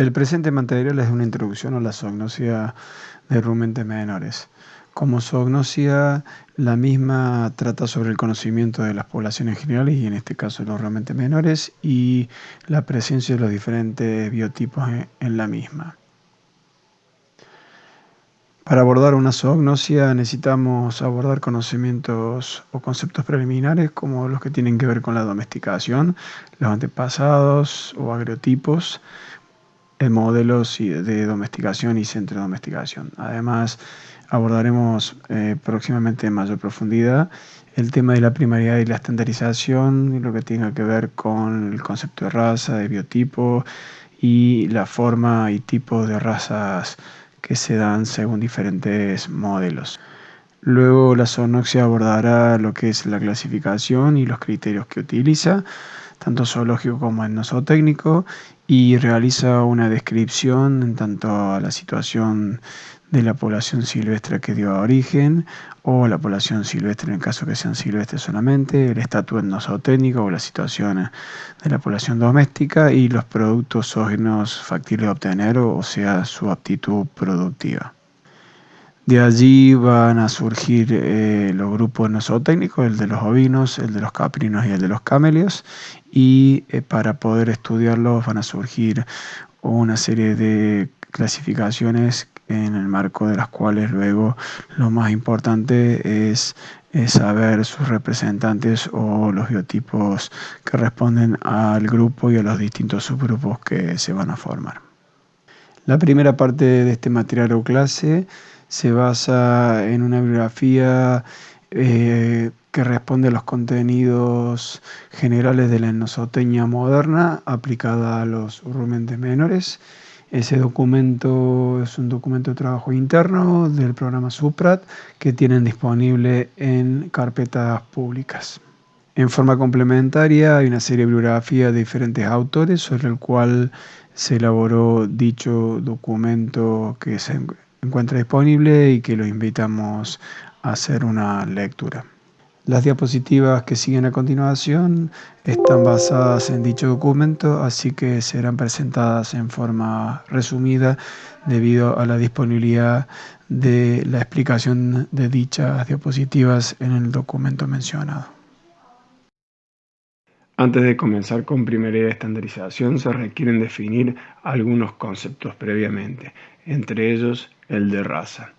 El presente material es una introducción a la zoognosia de rumentes menores. Como zoognosia, la misma trata sobre el conocimiento de las poblaciones generales y en este caso los rumentes menores y la presencia de los diferentes biotipos en la misma. Para abordar una zoognosia necesitamos abordar conocimientos o conceptos preliminares como los que tienen que ver con la domesticación, los antepasados o agrotipos, modelos de domesticación y centro de domesticación. Además, abordaremos próximamente en mayor profundidad el tema de la primariedad y la estandarización y lo que tenga que ver con el concepto de raza, de biotipo y la forma y tipo de razas que se dan según diferentes modelos. Luego la zoonoxia abordará lo que es la clasificación y los criterios que utiliza, tanto zoológico como etnozootecnico, y realiza una descripción en tanto a la situación de la población silvestre que dio origen, o la población silvestre en el caso que sean silvestres solamente, el estatus etnozootécnico o la situación de la población doméstica y los productos zoógenos factibles de obtener, o sea, su aptitud productiva. De allí van a surgir los grupos no zootécnicos, el de los ovinos, el de los caprinos y el de los camelios, y para poder estudiarlos van a surgir una serie de clasificaciones en el marco de las cuales luego lo más importante es saber sus representantes o los biotipos que responden al grupo y a los distintos subgrupos que se van a formar. La primera parte de este material o clase se basa en una bibliografía que responde a los contenidos generales de la etnozootecnia moderna aplicada a los rumentes menores. Ese documento es un documento de trabajo interno del programa SUPRAT que tienen disponible en carpetas públicas. En forma complementaria hay una serie de bibliografías de diferentes autores sobre el cual se elaboró dicho documento que se encuentra disponible y que los invitamos a hacer una lectura. Las diapositivas que siguen a continuación están basadas en dicho documento, así que serán presentadas en forma resumida debido a la disponibilidad de la explicación de dichas diapositivas en el documento mencionado. Antes de comenzar con primera estandarización, se requieren definir algunos conceptos previamente, entre ellos el de raza.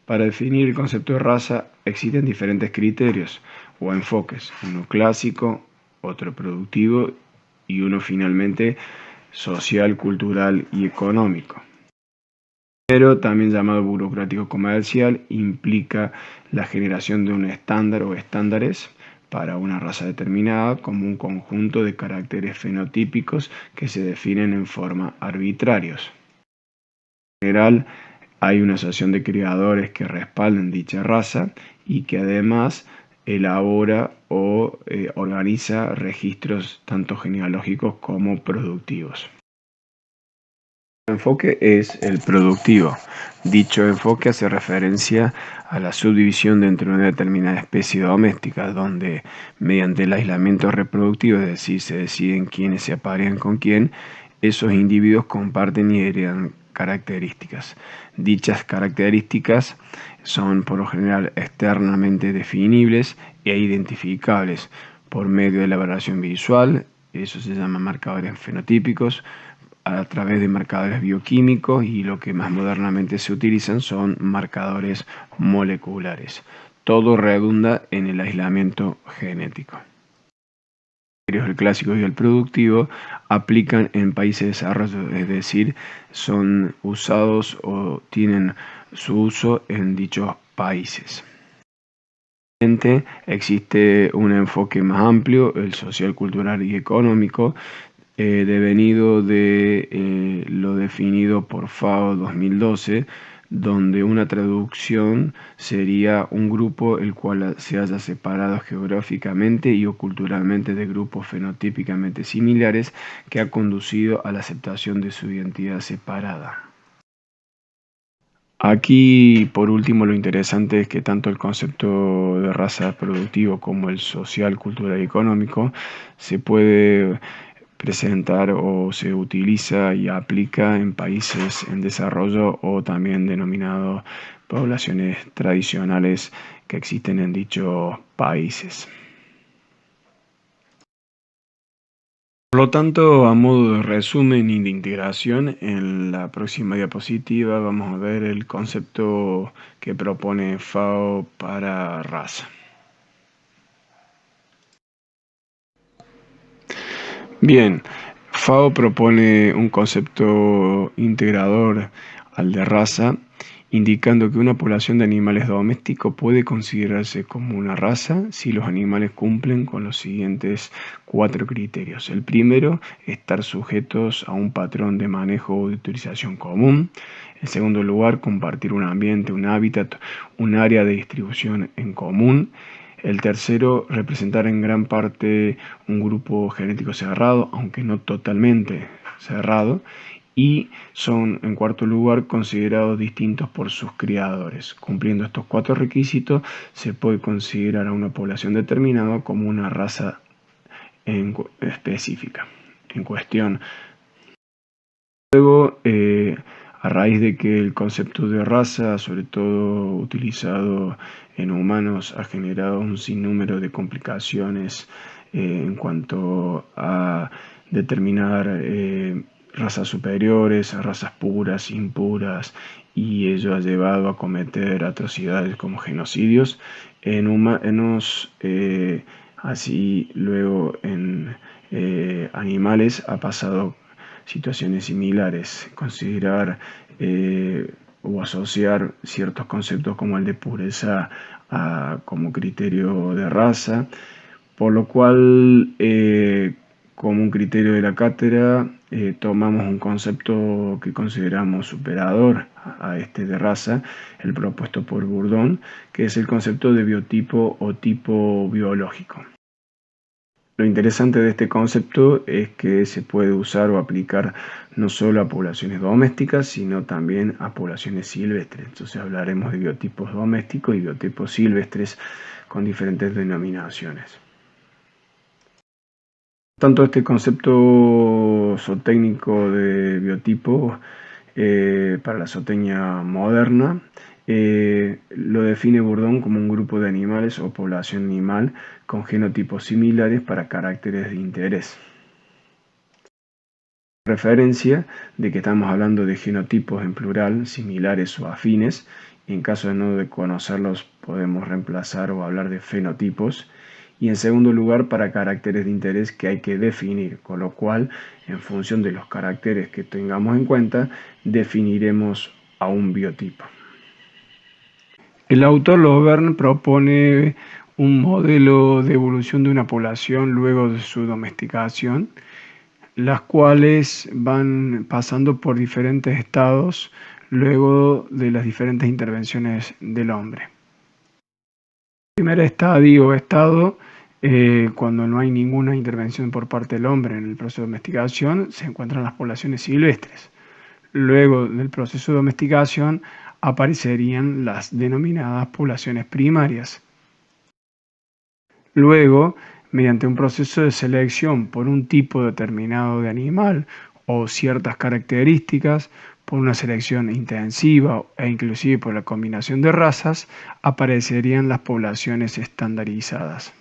Para definir el concepto de raza existen diferentes criterios o enfoques, uno clásico, otro productivo y uno finalmente social, cultural y económico. Pero también llamado burocrático comercial implica la generación de un estándar o estándares para una raza determinada como un conjunto de caracteres fenotípicos que se definen en forma arbitrarios. En general, hay una asociación de criadores que respaldan dicha raza y que además elabora o organiza registros tanto genealógicos como productivos. El enfoque es el productivo. Dicho enfoque hace referencia a la subdivisión dentro de una determinada especie doméstica, donde mediante el aislamiento reproductivo, es decir, se deciden quiénes se aparean con quién, esos individuos comparten y heredan características. Dichas características son por lo general externamente definibles e identificables por medio de la evaluación visual, eso se llama marcadores fenotípicos, a través de marcadores bioquímicos y lo que más modernamente se utilizan son marcadores moleculares. Todo redunda en el aislamiento genético. El clásico y el productivo aplican en países de desarrollo, es decir, son usados o tienen su uso en dichos países. Existe un enfoque más amplio, el social, cultural y económico, devenido de lo definido por FAO 2012, donde una traducción sería un grupo el cual se haya separado geográficamente y o culturalmente de grupos fenotípicamente similares que ha conducido a la aceptación de su identidad separada. Aquí, por último, lo interesante es que tanto el concepto de raza productivo como el social, cultural y económico se puede presentar o se utiliza y aplica en países en desarrollo o también denominados poblaciones tradicionales que existen en dichos países. Por lo tanto, a modo de resumen y de integración, en la próxima diapositiva vamos a ver el concepto que propone FAO para raza. Bien, FAO propone un concepto integrador al de raza, indicando que una población de animales domésticos puede considerarse como una raza si los animales cumplen con los siguientes 4 criterios. El primero, estar sujetos a un patrón de manejo o de utilización común. En segundo lugar, compartir un ambiente, un hábitat, un área de distribución en común. El tercero, representar en gran parte un grupo genético cerrado, aunque no totalmente cerrado. Y son, en cuarto lugar, considerados distintos por sus criadores. Cumpliendo estos 4 requisitos, se puede considerar a una población determinada como una raza específica, en cuestión. Luego, a raíz de que el concepto de raza, sobre todo utilizado en humanos, ha generado un sinnúmero de complicaciones en cuanto a determinar razas superiores, razas puras, impuras, y ello ha llevado a cometer atrocidades como genocidios en humanos, así luego en animales ha pasado situaciones similares, considerar o asociar ciertos conceptos como el de pureza como criterio de raza, por lo cual como un criterio de la cátedra tomamos un concepto que consideramos superador a este de raza, el propuesto por Bourdon, que es el concepto de biotipo o tipo biológico. Lo interesante de este concepto es que se puede usar o aplicar no solo a poblaciones domésticas, sino también a poblaciones silvestres. Entonces hablaremos de biotipos domésticos y biotipos silvestres con diferentes denominaciones. Tanto este concepto zootécnico de biotipo para la zootecnia moderna lo define Bourdon como un grupo de animales o población animal con genotipos similares para caracteres de interés. Referencia de que estamos hablando de genotipos en plural, similares o afines, y en caso de no conocerlos podemos reemplazar o hablar de fenotipos. Y en segundo lugar, para caracteres de interés que hay que definir, con lo cual, en función de los caracteres que tengamos en cuenta, definiremos a un biotipo. El autor Lovern propone un modelo de evolución de una población luego de su domesticación, las cuales van pasando por diferentes estados luego de las diferentes intervenciones del hombre. El primer estadio o estado, cuando no hay ninguna intervención por parte del hombre en el proceso de domesticación, se encuentran las poblaciones silvestres. Luego del proceso de domesticación aparecerían las denominadas poblaciones primarias. Luego, mediante un proceso de selección por un tipo determinado de animal o ciertas características, por una selección intensiva e inclusive por la combinación de razas, aparecerían las poblaciones estandarizadas.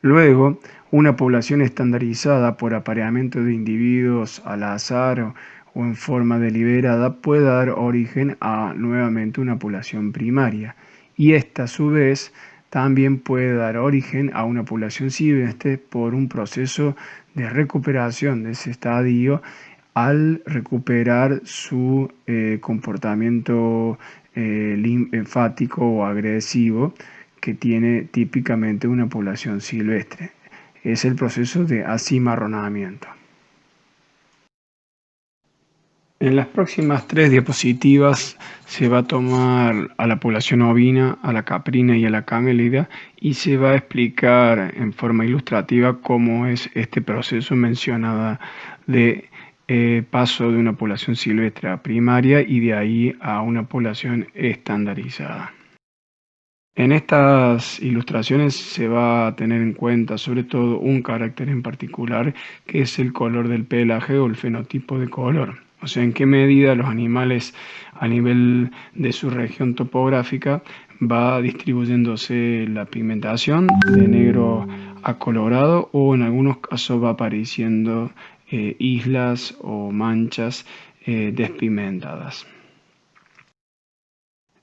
Luego, una población estandarizada por apareamiento de individuos al azar o en forma deliberada puede dar origen a nuevamente una población primaria, y esta a su vez también puede dar origen a una población silvestre por un proceso de recuperación de ese estadio al recuperar su comportamiento linfático o agresivo que tiene típicamente una población silvestre. Es el proceso de acimarronamiento. En las próximas 3 diapositivas se va a tomar a la población ovina, a la caprina y a la camélida y se va a explicar en forma ilustrativa cómo es este proceso mencionado de paso de una población silvestre a primaria y de ahí a una población estandarizada. En estas ilustraciones se va a tener en cuenta sobre todo un carácter en particular, que es el color del pelaje o el fenotipo de color. O sea, en qué medida los animales a nivel de su región topográfica va distribuyéndose la pigmentación de negro a colorado, o en algunos casos va apareciendo islas o manchas despigmentadas.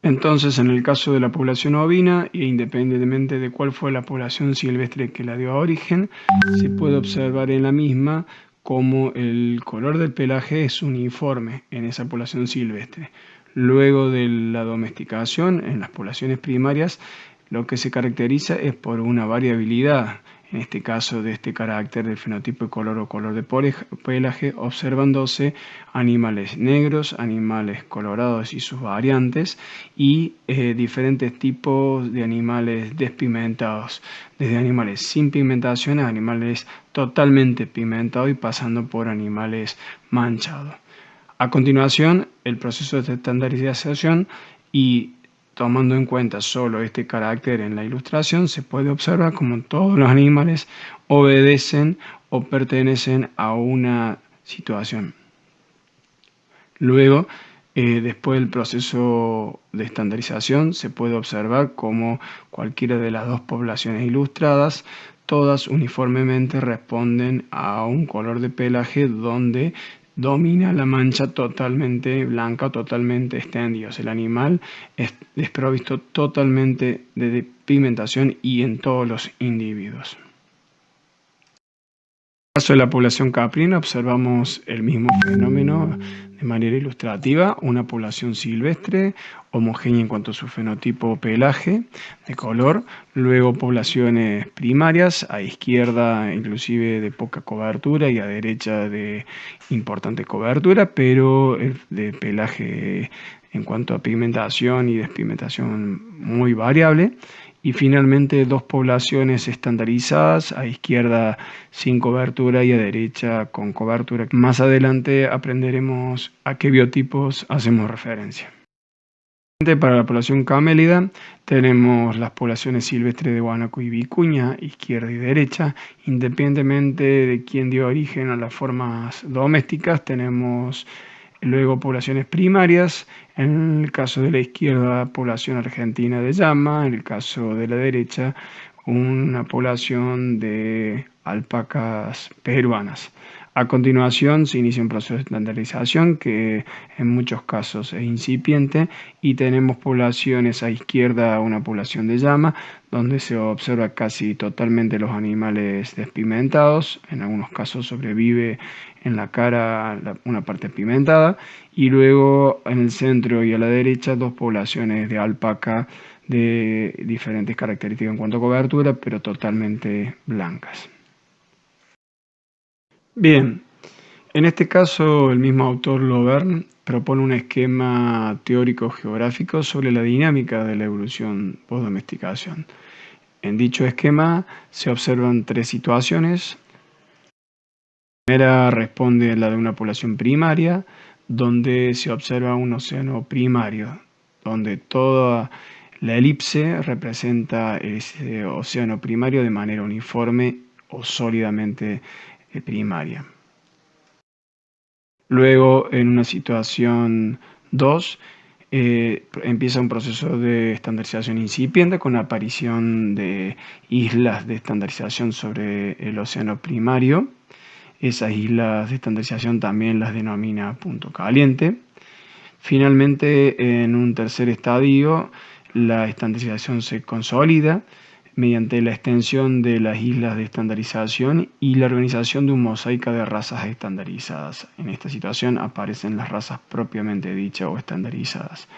Entonces, en el caso de la población ovina, e independientemente de cuál fue la población silvestre que la dio a origen, se puede observar en la misma cómo el color del pelaje es uniforme en esa población silvestre. Luego de la domesticación, en las poblaciones primarias, lo que se caracteriza es por una variabilidad, en este caso de este carácter del fenotipo de color o color de pelaje, observándose animales negros, animales colorados y sus variantes, y diferentes tipos de animales despigmentados, desde animales sin pigmentación a animales totalmente pigmentados y pasando por animales manchados. A continuación, el proceso de estandarización, y tomando en cuenta solo este carácter en la ilustración, se puede observar cómo todos los animales obedecen o pertenecen a una situación. Luego, después del proceso de estandarización, se puede observar cómo cualquiera de las dos poblaciones ilustradas, todas uniformemente responden a un color de pelaje donde domina la mancha totalmente blanca o totalmente extendida. O sea, el animal es desprovisto totalmente de pigmentación y en todos los individuos. En el caso de la población caprina observamos el mismo fenómeno de manera ilustrativa, una población silvestre homogénea en cuanto a su fenotipo pelaje de color, luego poblaciones primarias, a izquierda inclusive de poca cobertura y a derecha de importante cobertura, pero de pelaje en cuanto a pigmentación y despigmentación muy variable. Y finalmente dos poblaciones estandarizadas, a izquierda sin cobertura y a derecha con cobertura. Más adelante aprenderemos a qué biotipos hacemos referencia. Para la población camélida tenemos las poblaciones silvestres de guanaco y vicuña, izquierda y derecha. Independientemente de quién dio origen a las formas domésticas, tenemos luego poblaciones primarias. En el caso de la izquierda, población argentina de llama; en el caso de la derecha, una población de alpacas peruanas. A continuación se inicia un proceso de estandarización que en muchos casos es incipiente, y tenemos poblaciones a izquierda, una población de llama, donde se observa casi totalmente los animales despigmentados. En algunos casos sobrevive en la cara una parte pigmentada, y luego en el centro y a la derecha dos poblaciones de alpaca de diferentes características en cuanto a cobertura, pero totalmente blancas. Bien, en este caso el mismo autor Lovern propone un esquema teórico-geográfico sobre la dinámica de la evolución post-domesticación. En dicho esquema se observan tres situaciones. La primera responde a la de una población primaria, donde se observa un océano primario, donde toda la elipse representa ese océano primario de manera uniforme o sólidamente primaria. Luego, en una situación 2, empieza un proceso de estandarización incipiente con la aparición de islas de estandarización sobre el océano primario. Esas islas de estandarización también las denomina punto caliente. Finalmente, en un tercer estadio, la estandarización se consolida mediante la extensión de las islas de estandarización y la organización de un mosaico de razas estandarizadas. En esta situación aparecen las razas propiamente dichas o estandarizadas.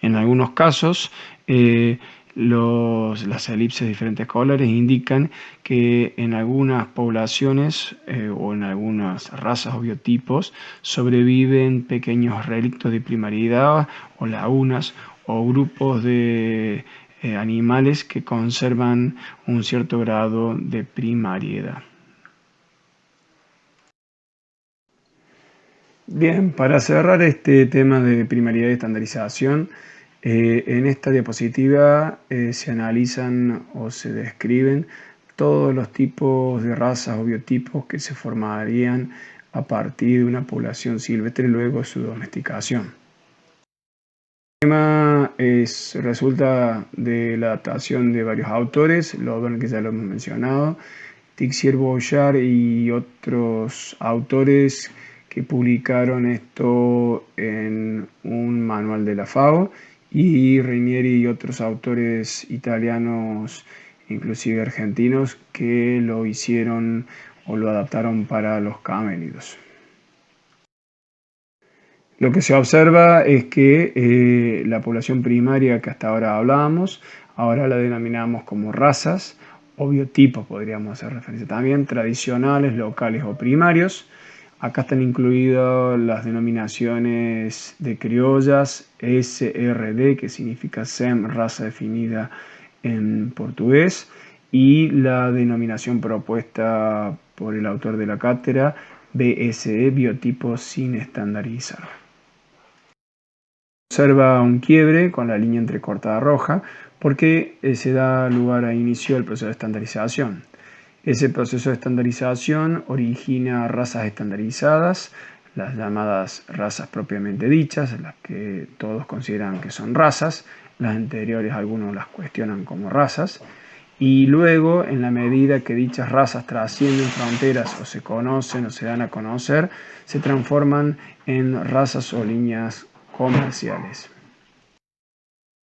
En algunos casos, las elipses de diferentes colores indican que en algunas poblaciones o en algunas razas o biotipos sobreviven pequeños relictos de primariedad o lagunas o grupos de animales que conservan un cierto grado de primariedad. Bien, para cerrar este tema de primariedad y estandarización, En esta diapositiva se analizan o se describen todos los tipos de razas o biotipos que se formarían a partir de una población silvestre luego de su domesticación. El tema resulta de la adaptación de varios autores, que ya lo hemos mencionado, Tixier-Bouchard y otros autores que publicaron esto en un manual de la FAO, y Ranieri y otros autores italianos, inclusive argentinos, que lo hicieron o lo adaptaron para los camélidos. Lo que se observa es que la población primaria que hasta ahora hablábamos, ahora la denominamos como razas o biotipos, podríamos hacer referencia también, tradicionales, locales o primarios. Acá están incluidas las denominaciones de criollas, SRD, que significa SEM, raza definida en portugués, y la denominación propuesta por el autor de la cátedra, BSE, biotipos sin estandarizar. Observa un quiebre con la línea entrecortada roja porque se da lugar a inicio del proceso de estandarización. Ese proceso de estandarización origina razas estandarizadas, las llamadas razas propiamente dichas, las que todos consideran que son razas, las anteriores algunos las cuestionan como razas, y luego, en la medida que dichas razas trascienden fronteras o se conocen o se dan a conocer, se transforman en razas o líneas comerciales.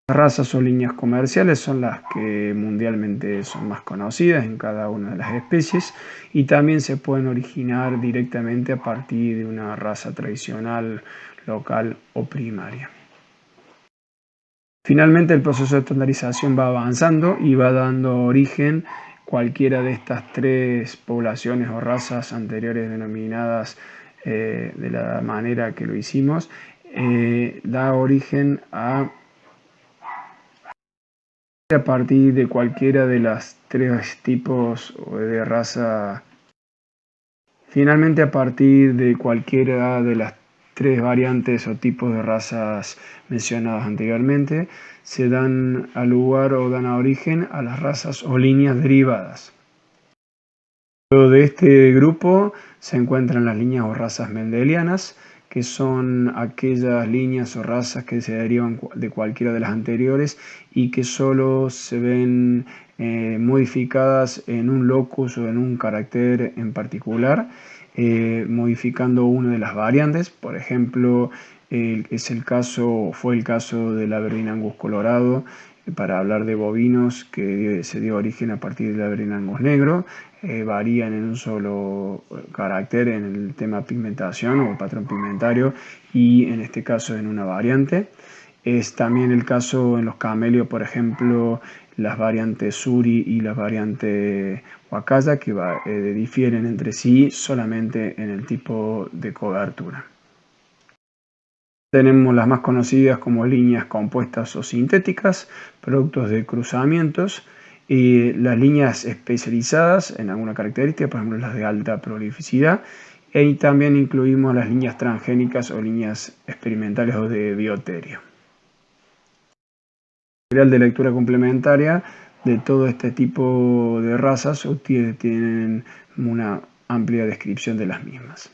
Las razas o líneas comerciales son las que mundialmente son más conocidas en cada una de las especies y también se pueden originar directamente a partir de una raza tradicional, local o primaria. Finalmente, el proceso de estandarización va avanzando y va dando origen cualquiera de estas tres poblaciones o razas anteriores denominadas de la manera que lo hicimos, da origen a partir de cualquiera de las tres tipos de raza. Finalmente, a partir de cualquiera de las tres variantes o tipos de razas mencionadas anteriormente, se dan a lugar o dan a origen a las razas o líneas derivadas. Dentro de este grupo se encuentran las líneas o razas mendelianas, que son aquellas líneas o razas que se derivan de cualquiera de las anteriores y que solo se ven modificadas en un locus o en un carácter en particular, modificando una de las variantes. Por ejemplo, fue el caso del Aberdeen Angus colorado, para hablar de bovinos, que se dio origen a partir del Aberdeen Angus negro. Varían en un solo carácter en el tema pigmentación o patrón pigmentario, y en este caso en una variante. Es también el caso en los camelios, por ejemplo, las variantes Suri y las variantes Wakasa, que difieren entre sí solamente en el tipo de cobertura. Tenemos las más conocidas como líneas compuestas o sintéticas, productos de cruzamientos, y las líneas especializadas en alguna característica, por ejemplo las de alta prolificidad, y también incluimos las líneas transgénicas o líneas experimentales o de bioterio. Material de lectura complementaria de todo este tipo de razas, ustedes tienen una amplia descripción de las mismas.